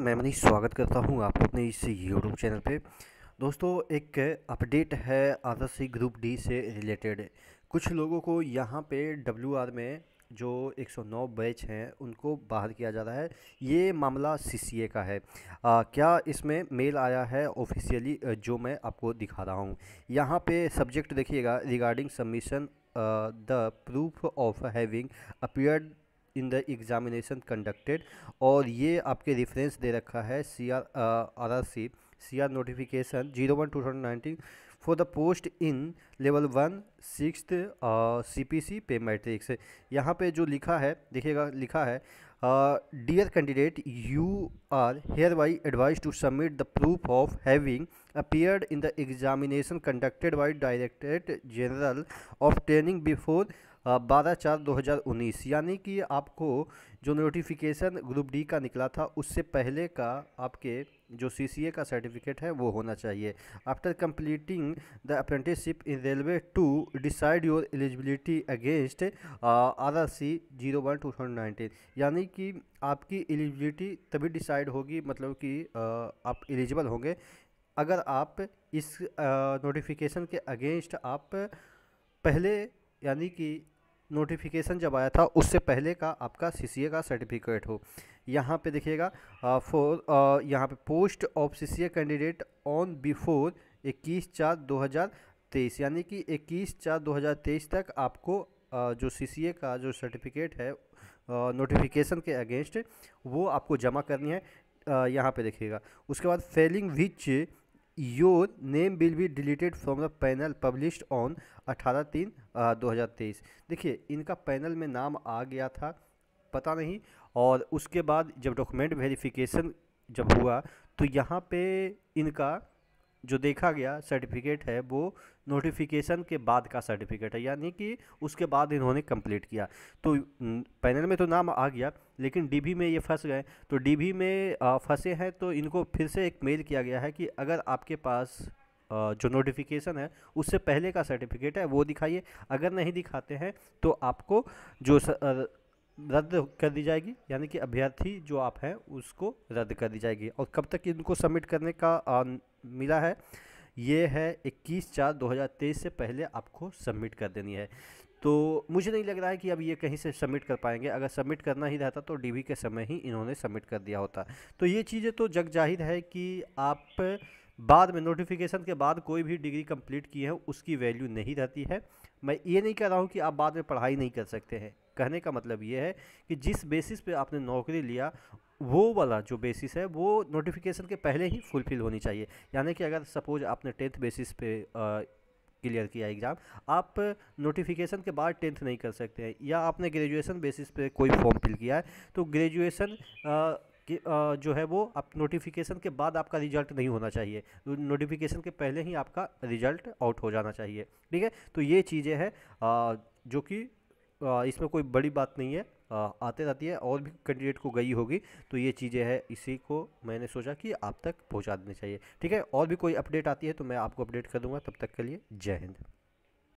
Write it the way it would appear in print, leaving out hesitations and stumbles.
मैं मनीष स्वागत करता हूं आपको अपने इस यूट्यूब चैनल पे। दोस्तों, एक अपडेट है आरआरसी ग्रुप डी से रिलेटेड। कुछ लोगों को यहां पे डब्ल्यूआर में जो 109 बैच हैं उनको बाहर किया जा रहा है। ये मामला सीसीए का है। क्या इसमें मेल आया है ऑफिशियली, जो मैं आपको दिखा रहा हूं। यहाँ पे सब्जेक्ट देखिएगा, regarding submission the proof of having appeared in the examination conducted. और ये आपके रेफरेंस दे रखा है CR notification 01/2019 for the post in level 1 sixth CPC pay matrix. यहाँ पे जो लिखा है देखिएगा, लिखा है dear candidate, you are hereby advise to submit the proof of having appeared in the examination conducted by Directorate General of Training before 12/4/2019। यानी कि आपको जो नोटिफिकेशन ग्रुप डी का निकला था उससे पहले का आपके जो CCA का सर्टिफिकेट है वो होना चाहिए। After completing the apprenticeship in railway to decide your eligibility against RRC 01/2019। यानी कि आपकी एलिजिबिलिटी तभी डिसाइड होगी, मतलब कि आप एलिजिबल होंगे अगर आप इस नोटिफिकेशन के अगेंस्ट आप पहले, यानी कि नोटिफिकेशन जब आया था उससे पहले का आपका CCA का सर्टिफिकेट हो। यहाँ पे देखिएगा यहाँ पे post of CCA candidate on before 21/4/2023, यानी कि 21/4/2023 तक आपको जो CCA का जो सर्टिफिकेट है नोटिफिकेशन के अगेंस्ट वो आपको जमा करनी है। यहाँ पे देखिएगा, उसके बाद Fehling which your name will be deleted from the panel published on 18/3/2023। देखिए, इनका पैनल में नाम आ गया था, पता नहीं, और उसके बाद जब डॉक्यूमेंट वेरिफिकेशन जब हुआ तो यहाँ पे इनका जो देखा गया सर्टिफिकेट है वो नोटिफिकेशन के बाद का सर्टिफिकेट है, यानी कि उसके बाद इन्होंने कंप्लीट किया। तो पैनल में तो नाम आ गया, लेकिन डीबी में ये फंस गए। तो डीबी में फंसे हैं तो इनको फिर से एक मेल किया गया है कि अगर आपके पास जो नोटिफिकेशन है उससे पहले का सर्टिफिकेट है वो दिखाइए। अगर नहीं दिखाते हैं तो आपको जो रद्द कर दी जाएगी, यानी कि अभ्यर्थी जो आप हैं उसको रद्द कर दी जाएगी। और कब तक इनको सबमिट करने का मिला है, ये है 21/4/2023 से पहले आपको सबमिट कर देनी है। तो मुझे नहीं लग रहा है कि अब ये कहीं से सबमिट कर पाएंगे। अगर सबमिट करना ही रहता तो डीबी के समय ही इन्होंने सबमिट कर दिया होता। तो ये चीज़ें तो जग जाहिर है कि आप बाद में नोटिफिकेशन के बाद कोई भी डिग्री कंप्लीट की है उसकी वैल्यू नहीं रहती है। मैं ये नहीं कह रहा हूँ कि आप बाद में पढ़ाई नहीं कर सकते हैं। कहने का मतलब ये है कि जिस बेसिस पे आपने नौकरी लिया वो वाला जो बेसिस है वो नोटिफिकेशन के पहले ही फुलफिल होनी चाहिए। यानी कि अगर सपोज आपने 10th बेसिस पे क्लियर किया एग्ज़ाम, आप नोटिफिकेशन के बाद 10th नहीं कर सकते हैं। या आपने ग्रेजुएशन बेसिस पे कोई फॉर्म फिल किया है तो ग्रेजुएशन जो है वो आप नोटिफिकेशन के बाद आपका रिजल्ट नहीं होना चाहिए, नोटिफिकेशन के पहले ही आपका रिजल्ट आउट हो जाना चाहिए। ठीक है, तो ये चीज़ें हैं जो कि इसमें कोई बड़ी बात नहीं है, आते रहती है, और भी कैंडिडेट को गई होगी। तो ये चीज़ें हैं, इसी को मैंने सोचा कि आप तक पहुंचा देनी चाहिए। ठीक है, और भी कोई अपडेट आती है तो मैं आपको अपडेट कर दूंगा। तब तक के लिए जय हिंद।